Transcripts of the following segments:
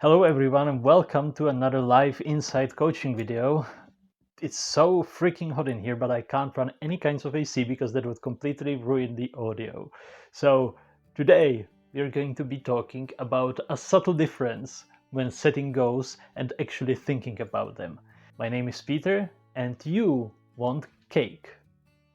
Hello everyone and welcome to another live Insight coaching video. It's so freaking hot in here, but I can't run any kinds of AC because that would completely ruin the audio. So today we're going to be talking about a subtle difference when setting goals and actually thinking about them. My name is Peter and you want cake.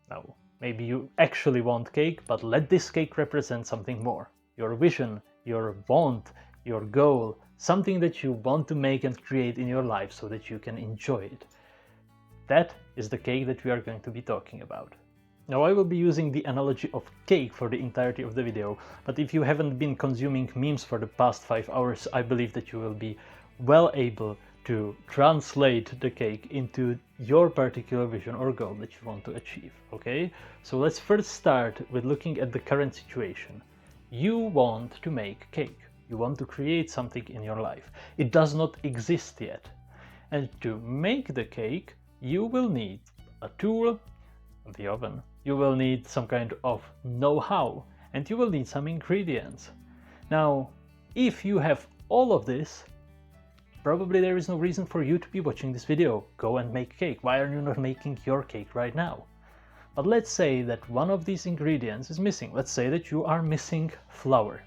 Now, maybe you actually want cake, but let this cake represent something more. Your vision, your want, your goal, something that you want to make and create in your life so that you can enjoy it. That is the cake that we are going to be talking about. Now, I will be using the analogy of cake for the entirety of the video, but if you haven't been consuming memes for the past 5 hours, I believe that you will be well able to translate the cake into your particular vision or goal that you want to achieve, okay? So let's first start with looking at the current situation. You want to make cake. You want to create something in your life. It does not exist yet. And to make the cake, you will need a tool, the oven. You will need some kind of know-how, and you will need some ingredients. Now, if you have all of this, probably there is no reason for you to be watching this video. Go and make cake. Why are you not making your cake right now? But let's say that one of these ingredients is missing. Let's say that you are missing flour.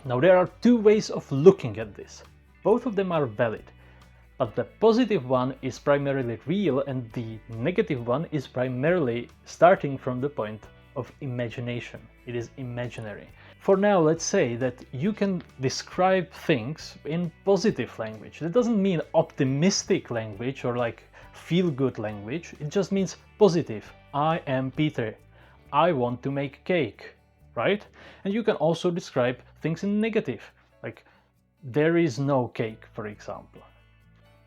Now there are two ways of looking at this. Both of them are valid. But the positive one is primarily real and the negative one is primarily starting from the point of imagination. It is imaginary. For now, let's say that you can describe things in positive language. That doesn't mean optimistic language or like feel-good language. It just means positive. I am Peter. I want to make cake, right? And you can also describe things in negative, like there is no cake, for example.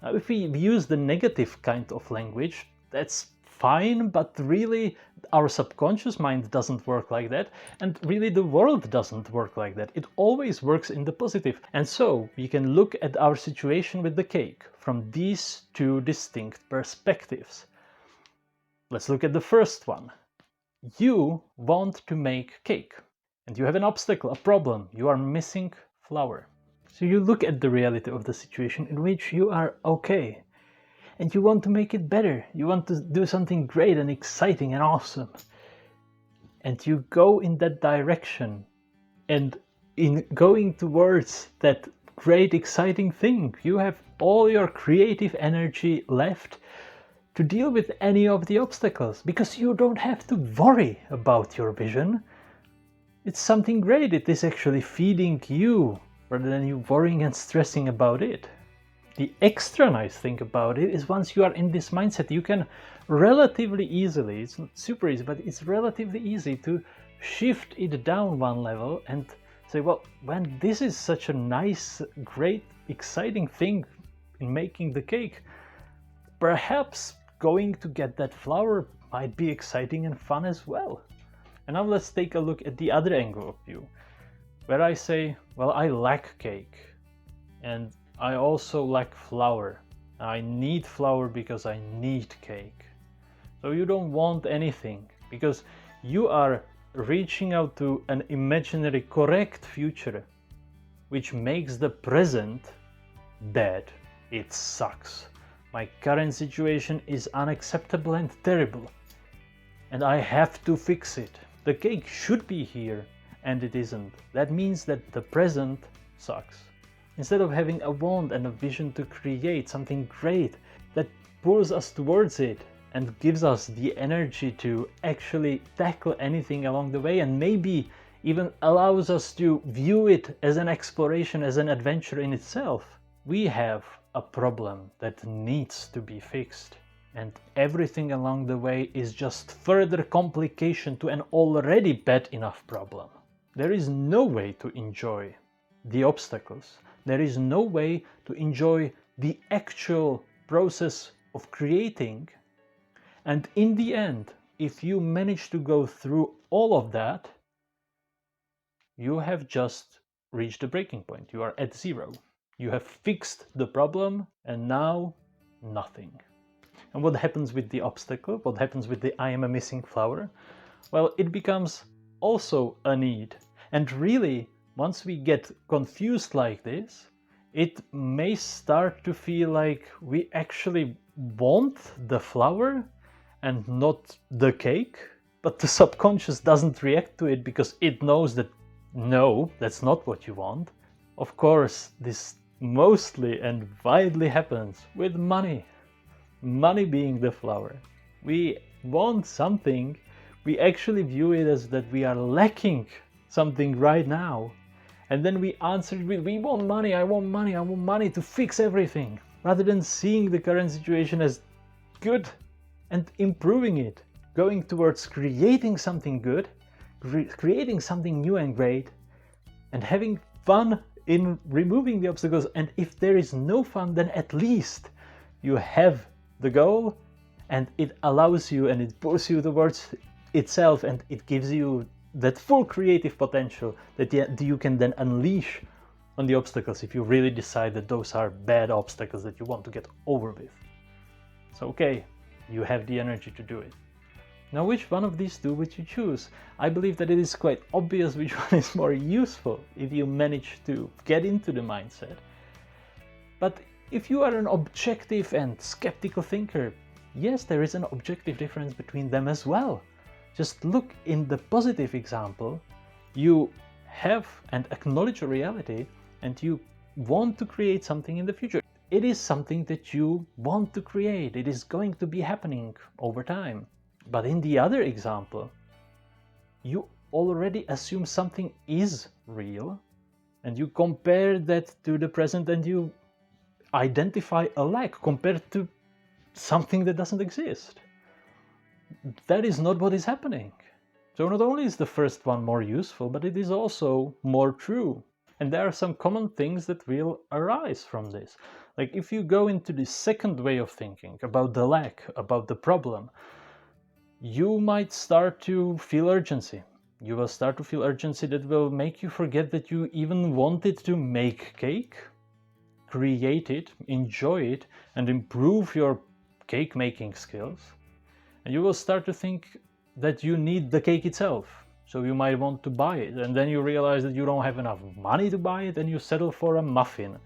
Now, if we use the negative kind of language, that's fine, but really our subconscious mind doesn't work like that, and really the world doesn't work like that. It always works in the positive. And so we can look at our situation with the cake from these two distinct perspectives. Let's look at the first one. You want to make cake, and you have an obstacle, a problem. You are missing flour. So you look at the reality of the situation in which you are okay, and you want to make it better. You want to do something great and exciting and awesome. And you go in that direction. And in going towards that great, exciting thing, you have all your creative energy left to deal with any of the obstacles, because you don't have to worry about your vision. It's something great. It is actually feeding you rather than you worrying and stressing about it. The extra nice thing about it is once you are in this mindset, you can relatively easily, it's not super easy, but it's relatively easy to shift it down one level and say, well, when this is such a nice, great, exciting thing in making the cake, perhaps going to get that flour might be exciting and fun as well. And now let's take a look at the other angle of view, where I say, well, I lack cake and I also lack flour. I need flour because I need cake. So you don't want anything because you are reaching out to an imaginary correct future, which makes the present bad. It sucks. My current situation is unacceptable and terrible, and I have to fix it. The cake should be here, and it isn't. That means that the present sucks. Instead of having a want and a vision to create something great that pulls us towards it and gives us the energy to actually tackle anything along the way, and maybe even allows us to view it as an exploration, as an adventure in itself, we have a problem that needs to be fixed. And everything along the way is just further complication to an already bad enough problem. There is no way to enjoy the obstacles. There is no way to enjoy the actual process of creating. And in the end, if you manage to go through all of that, you have just reached the breaking point. You are at zero. You have fixed the problem and now nothing. And what happens with the obstacle? What happens with the I am a missing flower? Well, it becomes also a need. And really, once we get confused like this, it may start to feel like we actually want the flower and not the cake, but the subconscious doesn't react to it because it knows that no, that's not what you want. Of course, this mostly and widely happens with money. Money being the flower. We want something, we actually view it as that we are lacking something right now. And then we answer with, we want money, I want money, I want money to fix everything. Rather than seeing the current situation as good and improving it, going towards creating something good, creating something new and great, and having fun in removing the obstacles. And if there is no fun, then at least you have the goal and it allows you and it pulls you towards itself, and it gives you that full creative potential that you can then unleash on the obstacles if you really decide that those are bad obstacles that you want to get over with. So okay, you have the energy to do it. Now, which one of these two would you choose? I believe that it is quite obvious which one is more useful if you manage to get into the mindset. But if you are an objective and skeptical thinker, yes, there is an objective difference between them as well. Just look in the positive example. You have and acknowledge a reality and you want to create something in the future. It is something that you want to create. It is going to be happening over time. But in the other example, you already assume something is real and you compare that to the present and you identify a lack compared to something that doesn't exist. That is not what is happening. So not only is the first one more useful, but it is also more true. And there are some common things that will arise from this. Like if you go into the second way of thinking about the lack, about the problem, you might start to feel urgency. You will start to feel urgency that will make you forget that you even wanted to make cake, create it, enjoy it, and improve your cake making skills. And you will start to think that you need the cake itself. So you might want to buy it, and then you realize that you don't have enough money to buy it, and you settle for a muffin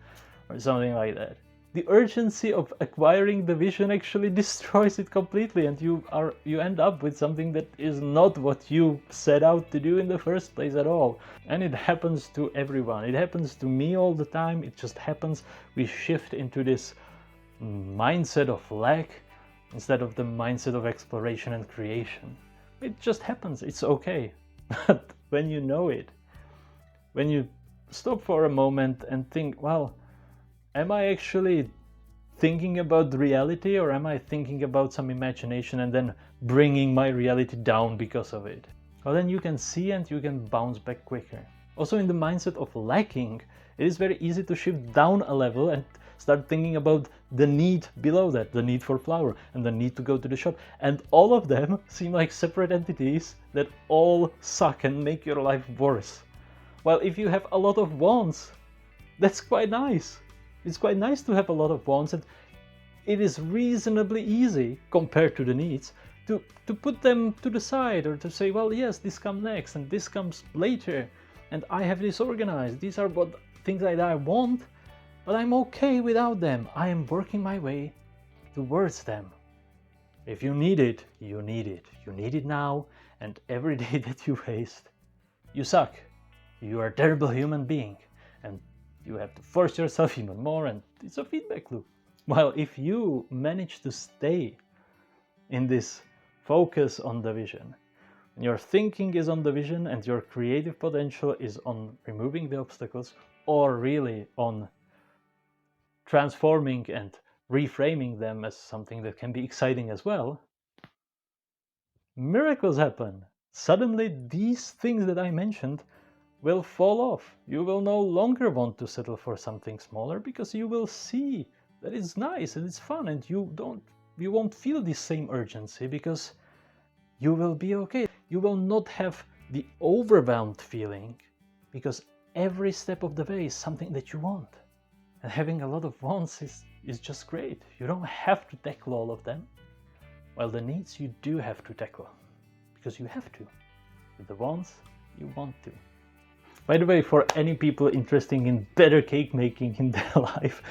or something like that. The urgency of acquiring the vision actually destroys it completely, and you end up with something that is not what you set out to do in the first place at all. And it happens to everyone. It happens to me all the time. It just happens. We shift into this mindset of lack instead of the mindset of exploration and creation. It just happens. It's okay. But when you know it, when you stop for a moment and think, well, am I actually thinking about reality, or am I thinking about some imagination and then bringing my reality down because of it? Well, then you can see and you can bounce back quicker. Also, in the mindset of lacking, it is very easy to shift down a level and start thinking about the need below that, the need for flour and the need to go to the shop. And all of them seem like separate entities that all suck and make your life worse. Well, if you have a lot of wants, that's quite nice. It's quite nice to have a lot of wants, and it is reasonably easy compared to the needs to put them to the side, or to say, well, yes, this comes next and this comes later, and I have this organized. These are what things that I want, but I'm okay without them. I am working my way towards them. If you need it, you need it. You need it now, and every day that you waste, you suck. You are a terrible human being, and you have to force yourself even more, and it's a feedback loop. While if you manage to stay in this focus on the vision, your thinking is on the vision and your creative potential is on removing the obstacles, or really on transforming and reframing them as something that can be exciting as well, miracles happen. Suddenly these things that I mentioned will fall off. You will no longer want to settle for something smaller because you will see that it's nice and it's fun, and you won't feel the same urgency because you will be okay. You will not have the overwhelmed feeling because every step of the way is something that you want. And having a lot of wants is just great. You don't have to tackle all of them. While the needs you do have to tackle because you have to. With the wants, you want to. By the way, for any people interested in better cake making in their life,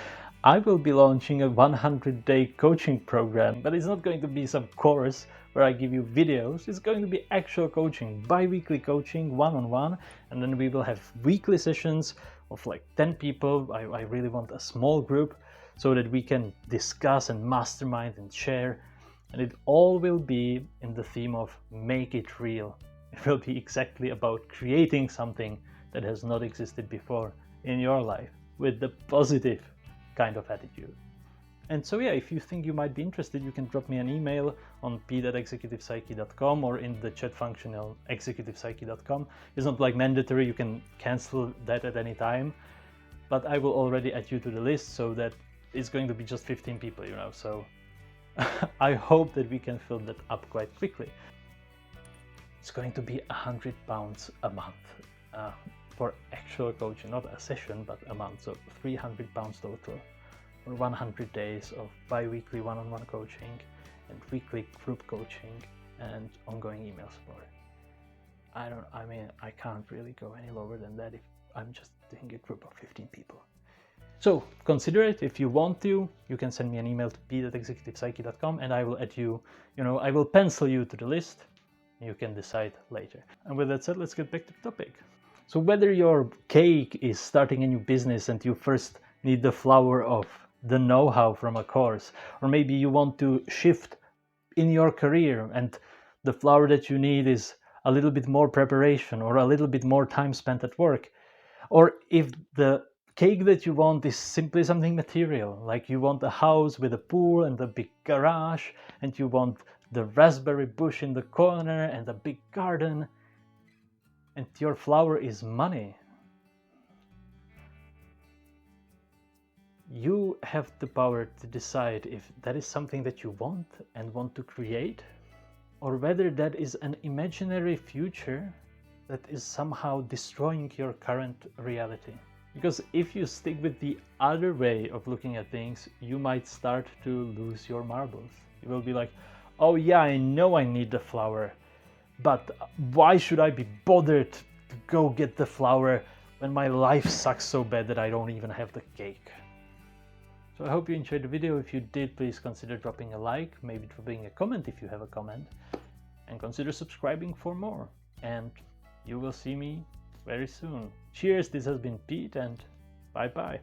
I will be launching a 100-day coaching program, but it's not going to be some course where I give you videos. It's going to be actual coaching, bi-weekly coaching, one-on-one, and then we will have weekly sessions of like 10 people. I really want a small group so that we can discuss and mastermind and share, and it all will be in the theme of make it real. It will be exactly about creating something that has not existed before in your life with the positive kind of attitude. And so yeah, if you think you might be interested, you can drop me an email on pete@executivepsyche.com or in the chat function on executivepsyche.com. It's not like mandatory, you can cancel that at any time, but I will already add you to the list so that it's going to be just 15 people, you know, so I hope that we can fill that up quite quickly. It's going to be £100 a month for actual coaching, not a session, but a month, so £300 total for 100 days of bi-weekly one-on-one coaching and weekly group coaching and ongoing email support. I can't really go any lower than that if I'm just doing a group of 15 people. So consider it. If you want to, you can send me an email to pete@executivepsyche.com and I will add you, I will pencil you to the list. You can decide later. And with that said, let's get back to the topic. So whether your cake is starting a new business and you first need the flour of the know-how from a course, or maybe you want to shift in your career and the flour that you need is a little bit more preparation or a little bit more time spent at work, or if the cake that you want is simply something material, like you want a house with a pool and a big garage, and you want the raspberry bush in the corner and a big garden, and your flour is money, you have the power to decide if that is something that you want and want to create, or whether that is an imaginary future that is somehow destroying your current reality. Because if you stick with the other way of looking at things, you might start to lose your marbles. You will be like, oh yeah, I know I need the flour, but why should I be bothered to go get the flour when my life sucks so bad that I don't even have the cake? So I hope you enjoyed the video. If you did, please consider dropping a like, maybe dropping a comment if you have a comment, and consider subscribing for more. And you will see me very soon. Cheers, this has been Pete, and bye bye.